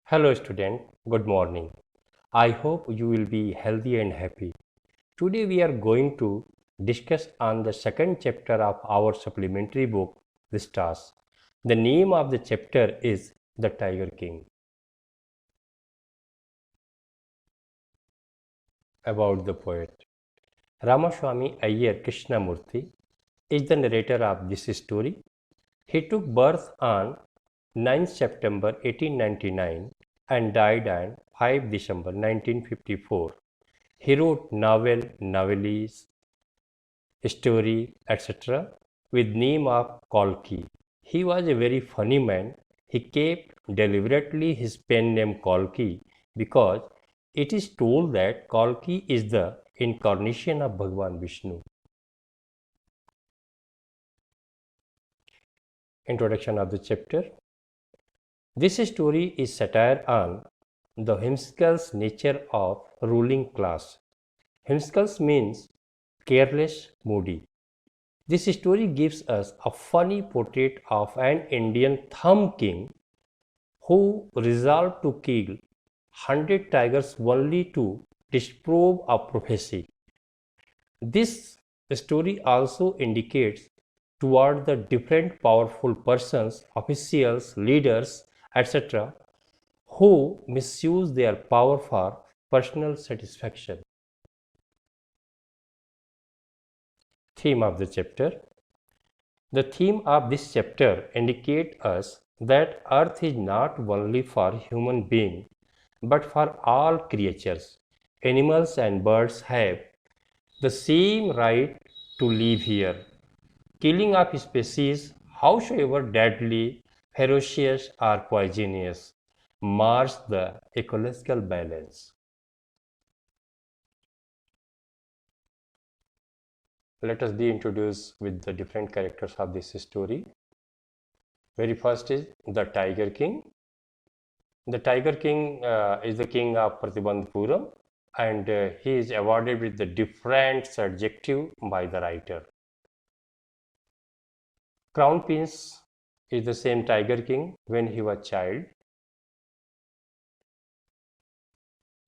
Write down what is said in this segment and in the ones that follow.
Hello student, good morning. I hope you will be healthy and happy. Today we are going to discuss on the second chapter of our supplementary book, The Stars. The name of the chapter is The Tiger King. About the poet. Ramaswamy Iyer Krishnamurthy is the narrator of this story. He took birth on 9 September 1899 and died on 5 December 1954. He wrote novel, novellas, story, etc. with name of Kalki. He was a very funny man. He kept deliberately his pen name Kalki because it is told that Kalki is the incarnation of Bhagwan Vishnu. Introduction of the chapter. This story is satire on the whimsical nature of ruling class. Whimsical means careless, moody. This story gives us a funny portrait of an Indian thumb king who resolved to kill 100 tigers only to disprove a prophecy. This story also indicates toward the different powerful persons, officials, leaders, etc., who misuse their power for personal satisfaction. Theme of the chapter. The theme of this chapter indicates us that earth is not only for human beings but for all creatures. Animals and birds have the same right to live here. Killing of species, howsoever deadly, ferocious or poisonous, mars the ecological balance. Let us be introduced with the different characters of this story. Very first is the Tiger King. The Tiger King is the king of Pratibandhupuram, and he is awarded with the different adjective by the writer. Crown Prince is the same Tiger King when he was child.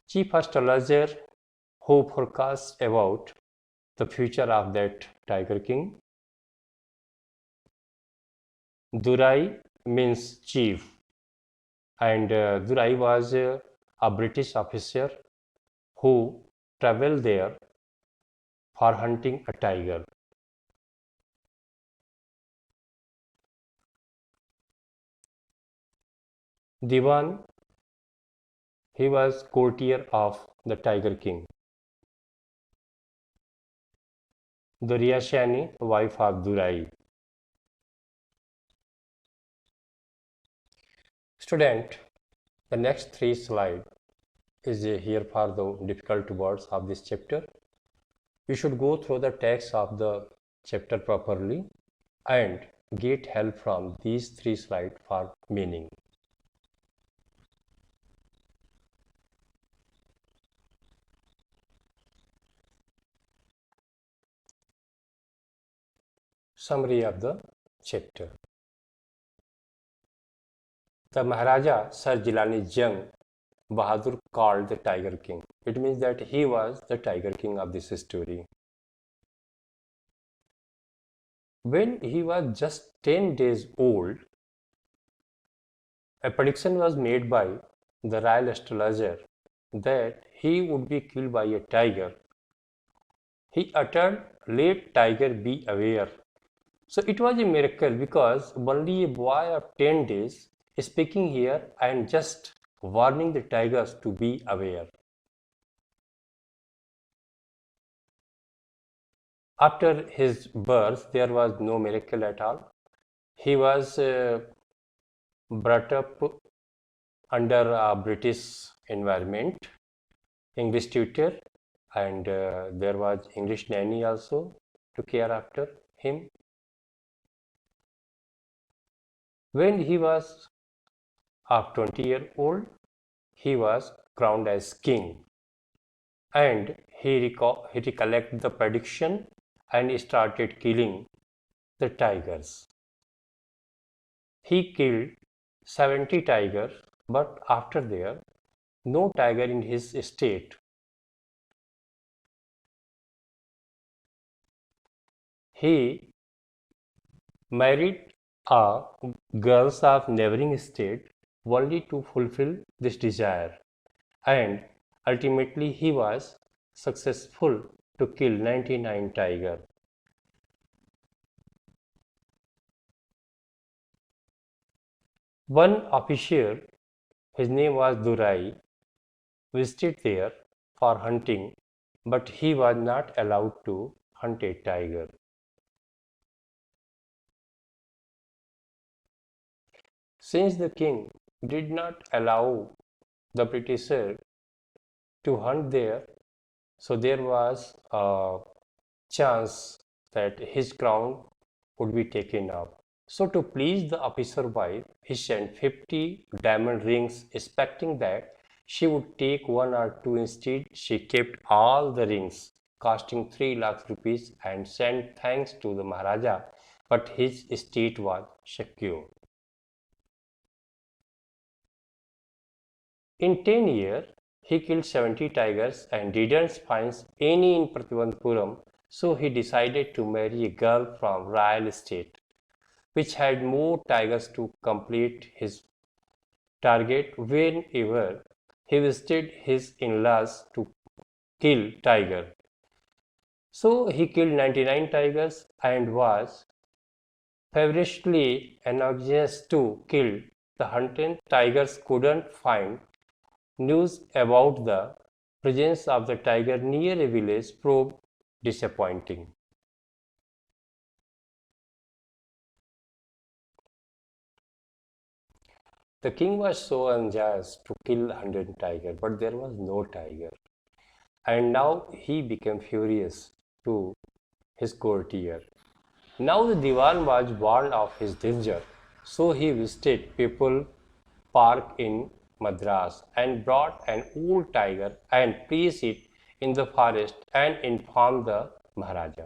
Chief astrologer who forecasts about the future of that Tiger King. Durai means chief, and Durai was a British officer who traveled there for hunting a tiger. Diwan, he was courtier of the Tiger King. Duryashani, wife of Durai. Student, the next three slide is here for the difficult words of this chapter. You should go through the text of the chapter properly and get help from these three slides for meaning. Summary of the chapter. The Maharaja Sir Jilani Jung Bahadur called the Tiger King. It means that he was the Tiger King of this story. When he was just 10 days old, a prediction was made by the royal astrologer that he would be killed by a tiger. He uttered, "Let tiger be aware." So it was a miracle because only a boy of 10 days is speaking here and just warning the tigers to be aware. After his birth, there was no miracle at all. He was brought up under a British environment, English tutor, and there was English nanny also to care after him. When he was of 20-year-old, he was crowned as king, and he recollected the prediction and started killing the tigers. He killed 70 tigers But after there, no tiger in his estate. He married a girls of neighboring estate only to fulfill this desire, and ultimately he was successful to kill 99 tiger. One officer, his name was Durai, visited there for hunting, but he was not allowed to hunt a tiger. Since the king did not allow the Britisher to hunt there, so there was a chance that his crown would be taken up. So to please the officer wife, he sent 50 diamond rings, expecting that she would take one or two. Instead, she kept all the rings, costing 3 lakhs rupees, and sent thanks to the Maharaja, but his estate was secure. In 10 years, he killed 70 tigers and didn't find any in Prativantapuram, so he decided to marry a girl from royal estate, which had more tigers to complete his target. Whenever he visited his in-laws to kill tiger. So he killed 99 tigers and was feverishly anxious to kill the 100 tigers. Couldn't find news about the presence of the tiger near a village proved disappointing. The king was so anxious to kill 100 tiger, but there was no tiger. And now he became furious to his courtier. Now the Diwan was warned of his danger, so he visited People Park in Madras and brought an old tiger and placed it in the forest and informed the Maharaja.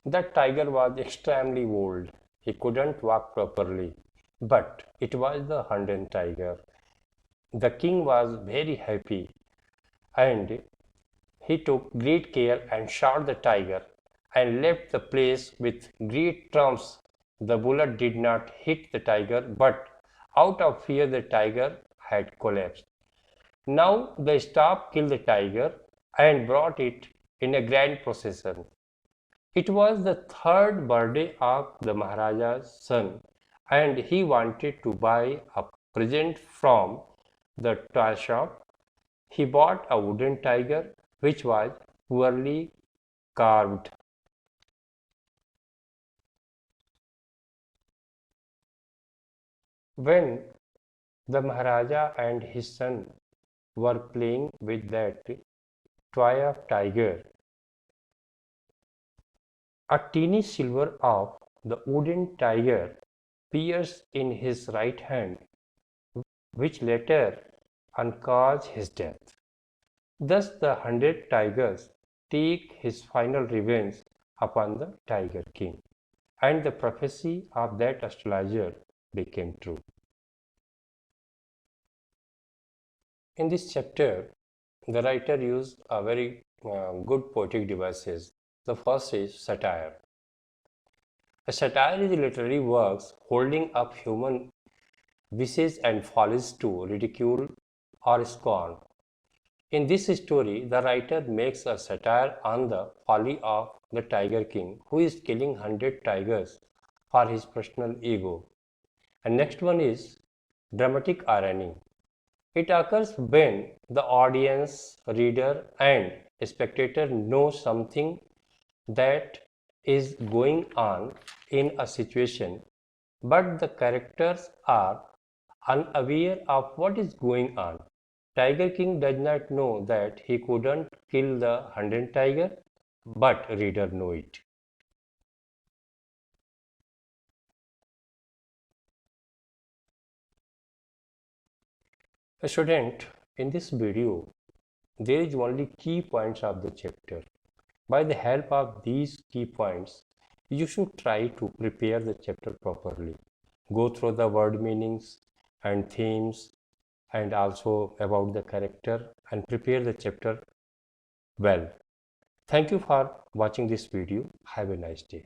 That tiger was extremely old. He couldn't walk properly, but it was the Hundan tiger. The king was very happy and he took great care and shot the tiger and left the place with great trumps. The bullet did not hit the tiger, but out of fear, the tiger had collapsed. Now the staff killed the tiger and brought it in a grand procession. It was the third birthday of the Maharaja's son, and he wanted to buy a present from the toy shop. He bought a wooden tiger which was poorly carved. When the Maharaja and his son were playing with that toy of tiger, a teeny silver of the wooden tiger pierced in his right hand, which later caused his death. Thus the 100 tigers take his final revenge upon the Tiger King, and the prophecy of that astrologer became true. In this chapter, the writer used a very good poetic devices. The first is satire. A satire is a literary works holding up human vices and follies to ridicule or scorn. In this story, the writer makes a satire on the folly of the Tiger King, who is killing 100 tigers for his personal ego. And next one is dramatic irony. It occurs when the audience, reader, and spectator know something that is going on in a situation, but the characters are unaware of what is going on. Tiger King does not know that he couldn't kill the 100 tiger, but reader know it. A student, in this video, there is only key points of the chapter. By the help of these key points, you should try to prepare the chapter properly. go through the word meanings and themes and also about the character and prepare the chapter well. Thank you for watching this video. Have a nice day.